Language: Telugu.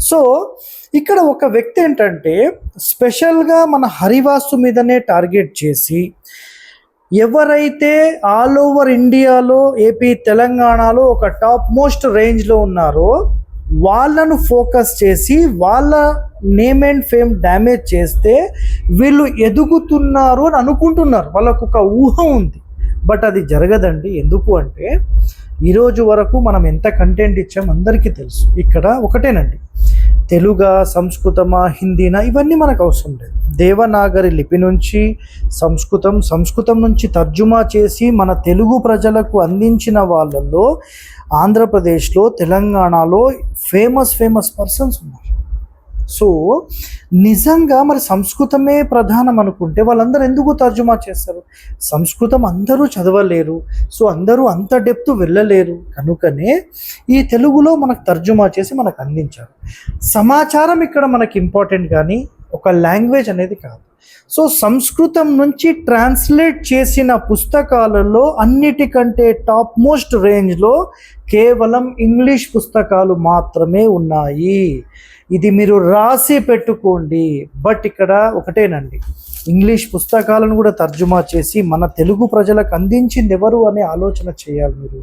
సో ఇక్కడ ఒక వ్యక్తి ఏంటంటే స్పెషల్గా మన హరివాసు మీదనే టార్గెట్ చేసి ఎవరైతే ఆల్ ఓవర్ ఇండియాలో ఏపీ తెలంగాణలో ఒక టాప్ మోస్ట్ రేంజ్లో ఉన్నారో వాళ్ళను ఫోకస్ చేసి వాళ్ళ నేమ్ అండ్ ఫేమ్ డ్యామేజ్ చేస్తే వీళ్ళు ఎదుగుతున్నారు అని అనుకుంటున్నారు. వాళ్ళకు ఒక ఊహ ఉంది, బట్ అది జరగదండి. ఎందుకు అంటే ఈరోజు వరకు మనం ఎంత కంటెంట్ ఇచ్చాం అందరికీ తెలుసు. ఇక్కడ ఒకటేనండి, తెలుగా, సంస్కృతమా, హిందీనా ఇవన్నీ మనకు అవసరం లేదు. దేవనాగరి లిపి నుంచి సంస్కృతం నుంచి తర్జుమా చేసి మన తెలుగు ప్రజలకు అందించిన వాళ్ళల్లో ఆంధ్రప్రదేశ్లో, తెలంగాణలో ఫేమస్ పర్సన్స్ ఉన్నారు. సో నిజంగా మరి సంస్కృతమే ప్రధానం అనుకుంటే వాళ్ళందరూ ఎందుకు తర్జుమా చేస్తారు? సంస్కృతం అందరూ చదవలేరు, సో అందరూ అంత డెప్త్ వెళ్ళలేరు. కనుకనే ఈ తెలుగులో మనకు తర్జుమా చేసి మనకు అందించారు. సమాచారం ఇక్కడ మనకి ఇంపార్టెంట్, కానీ ఒక లాంగ్వేజ్ అనేది కాదు. సో సంస్కృతం నుంచి ట్రాన్స్లేట్ చేసిన పుస్తకాలలో అన్నిటికంటే టాప్ మోస్ట్ రేంజ్లో కేవలం ఇంగ్లీష్ పుస్తకాలు మాత్రమే ఉన్నాయి. ఇది మీరు రాసి పెట్టుకోండి. బట్ ఇక్కడ ఒకటేనండి, ఇంగ్లీష్ పుస్తకాలను కూడా తర్జుమా చేసి మన తెలుగు ప్రజలకు అందించింది ఎవరు అనే ఆలోచన చేయాలి మీరు.